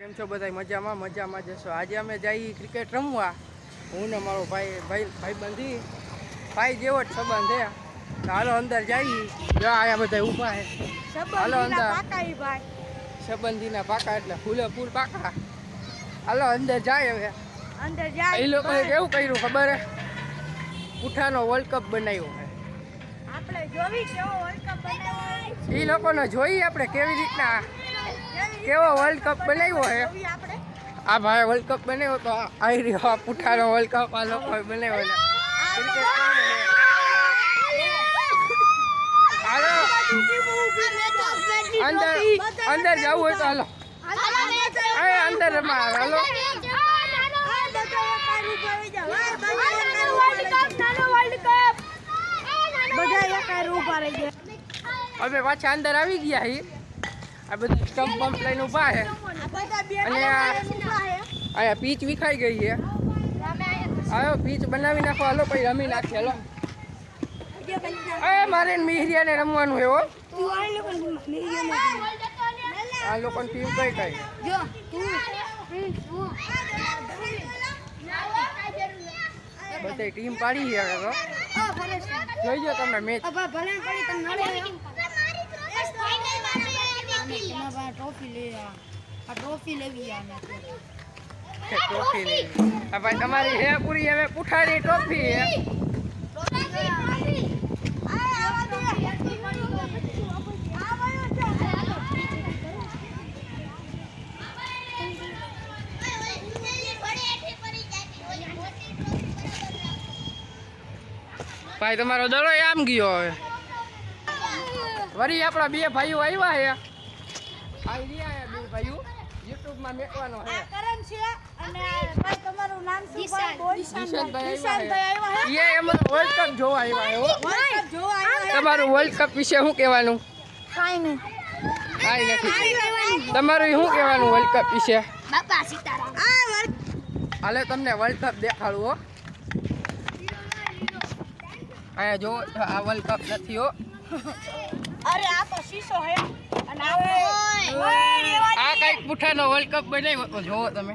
કેમ છો બધા? મજામાં જશો. આજે અમે જઈએ ક્રિકેટ રમવા. હું ને મારો ભાઈ બંધી ભાઈ જેવો જ સંબંધ છે. હાલો અંદર જઈએ. જો આયા બધા ઊભા છે. હાલો અંદર. સંબંધીના પાકા એટલે ફૂલ પાકા. હાલો અંદર જાય. હવે અંદર જાય. એ લોકોએ કેવું કર્યું ખબર હે? પુઠાનો વર્લ્ડ કપ બનાવ્યો છે. આપણે જોવી કેવો વર્લ્ડ કપ બનાવ્યો. એ લોકોને જોઈએ આપણે કેવી રીતના કેવો વર્લ્ડ કપ બનાવ્યો છે. આ ભાઈ વર્લ્ડ કપ બનાવ્યો તો આવી રહ્યો પુઠાનો વર્લ્ડ કપ આ લોકો બનાવ્યો ને હાલો અંદર જવું હોય તો હાલો અંદર રમા હાલો. હવે પાછા અંદર આવી ગયા છીએ. આ બધું સ્ટમ્પ બમ્પ લઈને ઊભા છે અને અહીંયા પીચ વિખાઈ ગઈ છે. હવે પીચ બનાવી નાખો. હાલો પછી રમી નાખીએ. હાલો મારે મિહિરિયાને રમવાનું છે હો. આ લોકોની ટીમ કઈ બધી ટીમ પાડી છે હવે તો જોઈજો તમે મેચ. ટ્રોફી લેવી ભાઈ તમારી હે પૂરી. હવે પુઠાની ટ્રોફી હે. ભાઈ તમારો દડો આમ ગયો. હવે વળી આપણા બે ભાઈઓ આવ્યા છે. આવી રહ્યા બે ભાઈઓ યુટ્યુબમાં મેકવાનો છે. કરણ છે અને ભાઈ તમારું નામ શું? દિશાનભાઈ આવ્યા છે. એ અમારો વર્લ્ડ કપ જોવા આવ્યા છે. તમારું વર્લ્ડ કપ વિશે શું કહેવાનું? કાંઈ નથી. તમારું શું કહેવાનું વર્લ્ડ કપ વિશે? બાપા સીતારામ. હાલે તમને વર્લ્ડ કપ દેખાડું હો. અહીંયા જો આ વર્લ્ડ કપ નથી હો. અરે આ તો શીશો હે અને આ કઈક પુઠાનો વર્લ્ડ કપ બનાવ્યો તો જોવો તમે.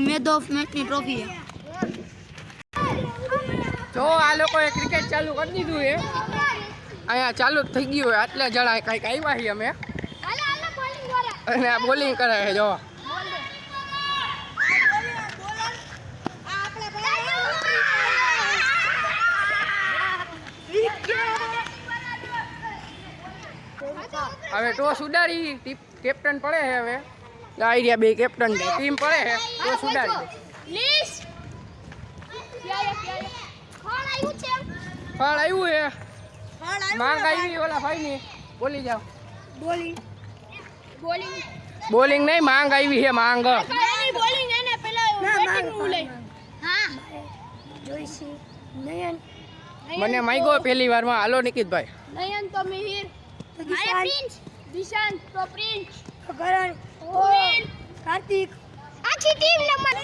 મેન ઓફ મેચની ટ્રોફી છે. જો આ લોકોએ ક્રિકેટ ચાલુ કરી દીધું છે. અહીંયા ચાલુ જ થઈ ગયું હોય. આટલા જણા કંઈક આવ્યા છીએ અમે અને આ બોલિંગ કરે છે. જો હવે ટોસ ઉડાડી. કેપ્ટન પડે છે. હવે આઈડિયા બે કેપ્ટન ટીમ પડે છે. ટોસ ઉડાડી ફળ આવ્યું છે. માંગ આવી ઓલા ભાઈની. બોલી જાઓ. બોલિંગ નહીં માંગ આવી છે. માંગ મને માગ્યો પહેલી વારમાં. હાલો નિકિતભાઈ. નયન તો મિહિર દિશાન તો પ્રિન્સ કરણ કાર્તિક આખી ટીમ નંબર.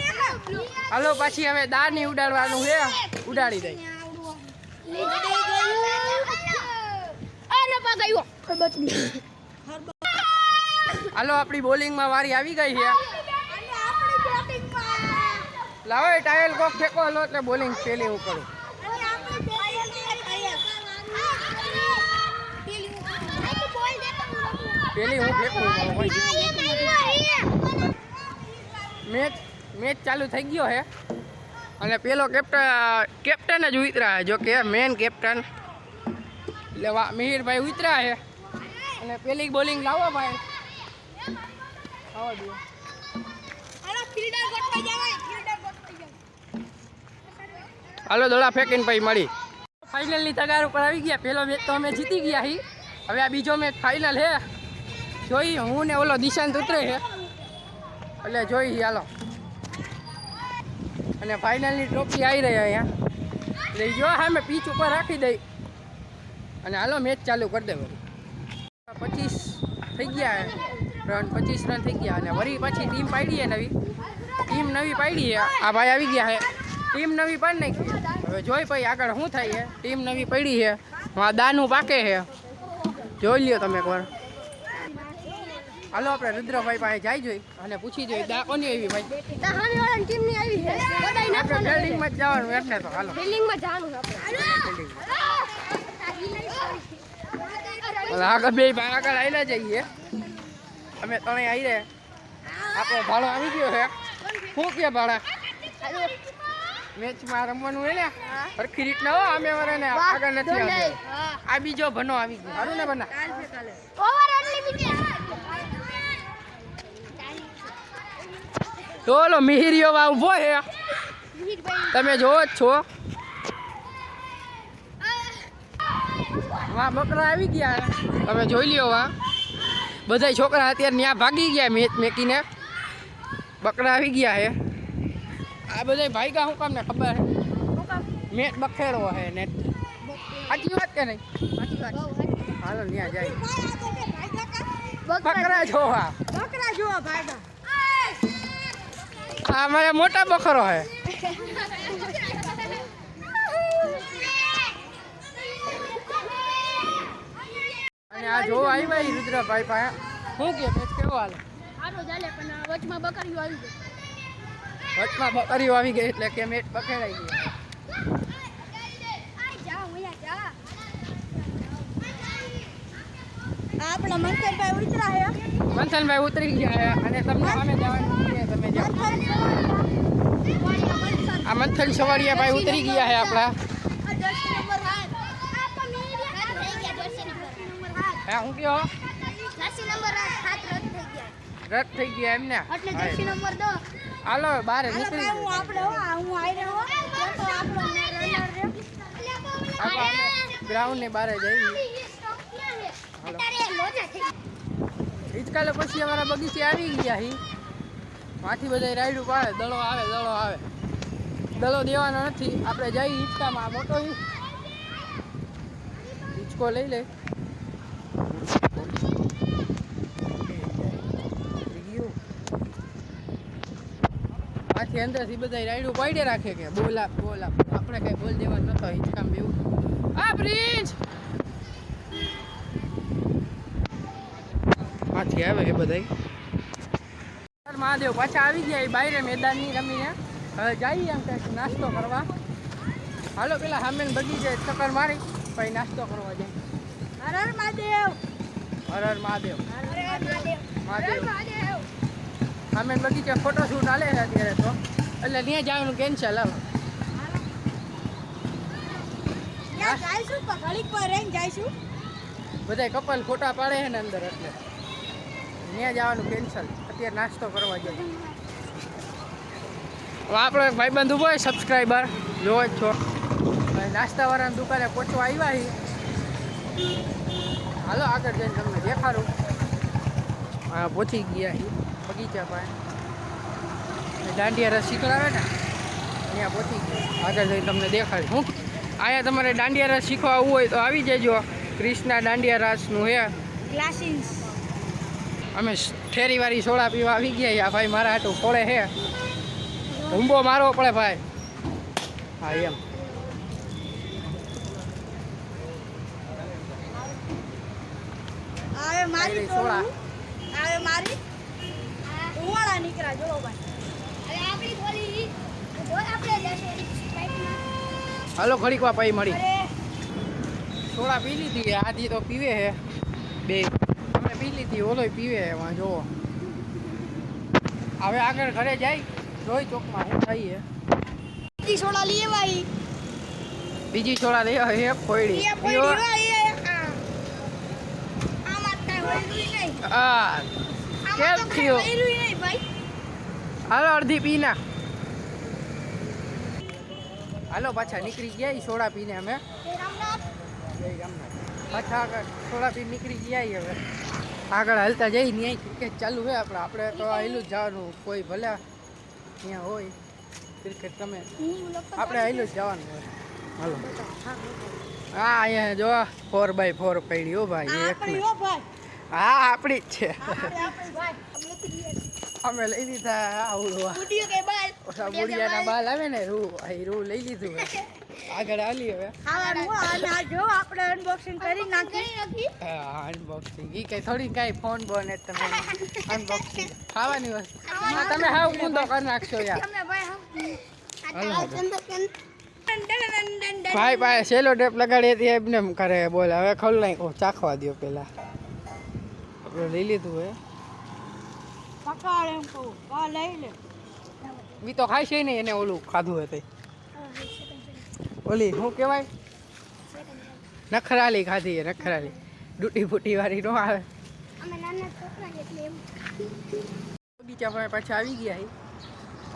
હાલો પાછી હવે દાની ઉડાડવાનું છે. ઉડાડી દઈ. હાલો આપણી બોલિંગમાં વારી આવી ગઈ છે. લાવો ટાયલ કોક ફેંકો. હાલો એટલે બોલિંગ પેલી હું કરું. પેલી હું ફેંકું. મેચ ચાલુ થઈ ગયો છે અને પેલો કેપ્ટન જ ઉતરા. જો કે મેન કેપ્ટન એટલે મિહિરભાઈ ઉતરા છે અને પેલી બોલિંગ લાવો ભાઈ. હાલો દડા ફેંકીને પછી મળી. ફાઇનલની તગાર ઉપર આવી ગયા. પેલો મેચ તો અમે જીતી ગયા છીએ. હવે આ બીજો મેચ ફાઇનલ છે. જોઈ હું ને ઓલો દિશાંત ઉતરે છે એટલે જોઈ. હાલો અને ફાઇનલની ટ્રોફી આવી રહી અહીંયા. એટલે જો હા મેં પીચ ઉપર રાખી દઈ અને હાલો મેચ ચાલુ કરી દે. 25 થઈ ગયા રન. 25 રન થઈ ગયા અને વળી પાછી ટીમ પાડી નવી પાડી છે. આ ભાઈ આવી ગયા છે. ટીમ નવી પાડી નાખી. હવે જોઈ પછી આગળ શું થાય છે. ટીમ નવી પડી છે. દાનું પાકે છે. જોઈ લ્યો તમે એકવાર. હાલો આપણે રુદ્રભાઈ પાસે જાય જોઈ અને પૂછી જોઈ દા કોની આવી ભાઈ સામેવાળાની ટીમની આવી છે બધાય આપણે બિલ્ડિંગમાં જ જવાનું એટલે તો હાલો બિલ્ડિંગમાં જવાનું આપણે આગળ બે ભાઈ આગળ આવીને જઈએ અમે ત્રણેય આવી રહ્યા આપણો ભાડો આવી ગયો છે શું કે ભાડા મેચમાં રમવાનું હોય ને સરખી રીતના હો અમે વરે ને આગળ નથી આવતો આ બીજો ભનો આવી ગયો સારું ને બના ઓવર અનલિમિટેડ તો ઓલો મિહિરિયો માં ઊભો છે તમે જોવો જ છો વાહ બકરા આવી ગયા તમે જોઈ લ્યો વાહ બધા છોકરા અત્યારે ત્યાં ભાગી ગયા મેચ મેકીને બકરા આવી ગયા છે આ બધા ભાઈગા શું કામ ને ખબર છે મેચ બખેડો છે ને સાચી વાત કે નહીં હાલો ત્યાં જાય બકરા જોવા ભાઈગા આ મારે મોટા બકરો છે અને આ જોવા આવ્યા ઈ રુદ્રભાઈ પાસે શું કે મેચ કેવો હાલે સારો ચાલે પણ વચમાં બકરીઓ આવી ગઈ વચમાં બકરીઓ આવી ગઈ એટલે કે મેચ બખેડાઈ ગઈ આપણા મંથનભાઈ ઉતરા હે મંથનભાઈ ઉતરી ગયા છે અને તમને સામે જવાનું છે તમે જાઓ આ મંથન સવારિયા ભાઈ ઉતરી ગયા છે આપણા હા હું કયો રદ થઈ ગયા એમને હાલો બારે નીકળી ગ્રાઉન્ડ ને બારે જઈએ હિચકાલે પછી અમારા બગીચે આવી ગયા હી માંથી બધા રાયડું પાડે દડો આવે દડો દેવાનો નથી આપણે જઈ હિચકામાં મોટો હિચકો લઈ લે માંથી અંદરથી બધા રાયડું પાડે રાખે કે બોલ આપ આપણે કઈ બોલ દેવા નતો હિચકામ બેવું આ પ્રિન્સ માંથી આવે કે બધા મહાદેવ પાછા આવી ગયા એ બાયરે મેદાનની રમીને હવે જઈએ એમ કંઈક નાસ્તો કરવા હાલો પેલા સામે બગીચે ચક્કર મારી પછી નાસ્તો કરવા જાય હર હર મહાદેવ સામે બગીચે ફોટોશૂટ હાલે છે અત્યારે તો એટલે ત્યાં જવાનું કેન્સલ હવે બધા કપલ ફોટા પાડે છે ને અંદર એટલે ત્યાં જવાનું કેન્સલ અત્યારે નાસ્તો કરવા જાય હવે આપણો એક ભાઈબંધ ઉભો હોય સબસ્ક્રાઈબર જોવો જ છો નાસ્તાવાળાની દુકાને પહોંચવા આવ્યા છીએ હાલો આગળ જઈને તમને દેખાડું હા પહોંચી ગયા છીએ બગીચા પાસે દાંડિયા રસ શીખડાવે ને ત્યાં પહોંચી ગયા આગળ જઈને તમને દેખાડું હું અહીંયા તમારે દાંડિયા રસ શીખવા આવવું હોય તો આવી જજો ક્રિષ્ના દાંડિયા રસનું હે ક્લાસીસ અમે ઠેરીવાળી સોડા પીવા આવી ગયા આ ભાઈ મારા હાટું ખોળે છે ઊંબો મારવો પડે ભાઈ હા એમ આવે મારી સોડા આવે મારી ઉવાળા નીકળા જો ભાઈ અરે આપણી થોડી જો આપણે જશે હાલો ઘડીકવા પાઈ મળી સોડા પી લીધી આજી તો પીવે છે બે અમે પી લીધી ઓલોય પીવે એમાં જુઓ હવે આગળ ઘરે જાય જોઈ ચોકમાં શું થઈએ બીજી સોડા લઈ આવી બીજી સોડા લઈ આવે એક ખોયડી હા કેમ થયો હાલો અડધી પી ના હાલો પાછા નીકળી ગયા એ સોડા પીને અમે પાછા આગળ સોડા પી નીકળી ગયા હવે આગળ હાલતા જઈ ત્યાં ક્રિકેટ ચાલુ હોય આપણે તો હાલું જ જવાનું કોઈ ભલે ત્યાં હોય ક્રિકેટ તમે આપણે હાલું જ જવાનું હોય હાલો હા અહીંયા જો 4x4 પડી હો ભાઈ એક હા આપણી જ છે અમે લઈ લીધા આવડું ઓછા બુડિયાના બાલ આવે ને રૂ લઈ લીધું આગળ હાલી હવે ખાવાનું અને આ જો આપણે અનબોક્સિંગ કરી નાખી અનબોક્સિંગ ઈ કઈ થોડી કઈ ફોન બોને તમે અનબોક્સિંગ ખાવાની વસ્તુ તમે હાવ ઊંધો કરી નાખશો યાર તમે ભાઈ ભાઈ ભાઈ સેલો ટેપ લગાડી હતી એમને એમ કરે બોલ હવે ખોલાઈ ચાખવા દો પેલા આપણે લઈ લીધું હે પકાળ એમ કહું વા લઈ લે વી તો ખાય છે નહીં એને ઓલું ખાધું હતું ઓલી શું કહેવાય નખરાલી ખાધી છે નખરાલી ડૂટી ફૂટી વાળી નો આવે અમે નાના છોકરા એટલે એમ બગીચા પર પાછા આવી ગયા હી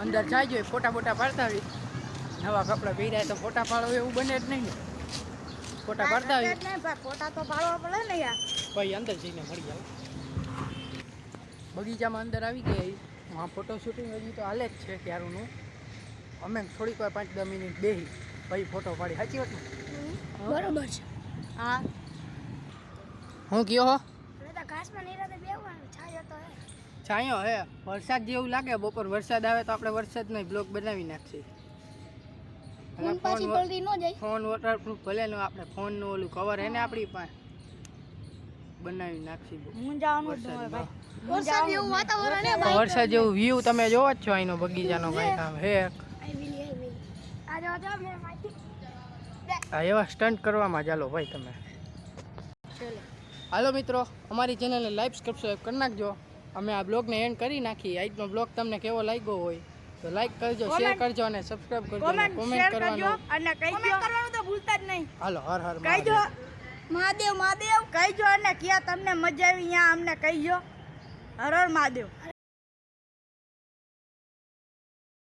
અંદર જાય જોઈએ ફોટા ફોટા પાડતા આવી નવા કપડાં પહેર્યા તો ફોટા પાડો એવું બને જ નહીં ને ફોટા પાડતા આવી નહીં ભાઈ ફોટા તો પાડવા પડે ને યાર ભાઈ અંદર જઈને મળી જાવ બગીચામાં અંદર આવી ગયા હી હા ફોટો શૂટિંગ હજી તો હાલે જ છે ત્યારનું અમે થોડીક વાર 5-10 મિનિટ બેસી પછી ફોટો પાડી સાચી વાત ને બરોબર છે હા હું કયો હો હવે તો ઘાસમાં નીરાતે બેહવાનું છાયો તો હે છાંયો હે વરસાદ જેવું લાગે બપોર વરસાદ આવે તો આપણે વરસાદ નહીં બ્લોગ બનાવી નાખીએ ફોન પાછી પલટી ન જાય ફોન વોટરપ્રૂફ ભલે નું આપણે ફોનનું ઓલું કવર હે ને આપણી પાસે બનાવી નાખી મુંજાવાનું જ હોય ભાઈ વરસાદ જેવું વાતાવરણ હે ભાઈ વરસાદ જેવું વ્યૂ તમે જોવો જ છો અહીંનો બગીચાનો કાંઈ કામ હે આ જો મે માહિતી આ એવા સ્ટન્ટ કરવામાં ચાલો ભાઈ તમે હાલો મિત્રો અમારી ચેનલને લાઈક સબસ્ક્રાઈબ કરી નાખજો અમે આ બ્લોગને એન્ડ કરી નાખી આજનો બ્લોગ તમને કેવો લાગ્યો હોય તો લાઈક કરજો શેર કરજો અને સબસ્ક્રાઈબ કરજો અને કોમેન્ટ કરવાનું અને કહીજો કરવાનું તો ભૂલતા જ નહીં હાલો હર હર કહીજો મહાદેવ મહાદેવ કહીજો અને ક્યાં તમને મજા આવી અહીંયા અમને કહીજો હર હર મહાદેવ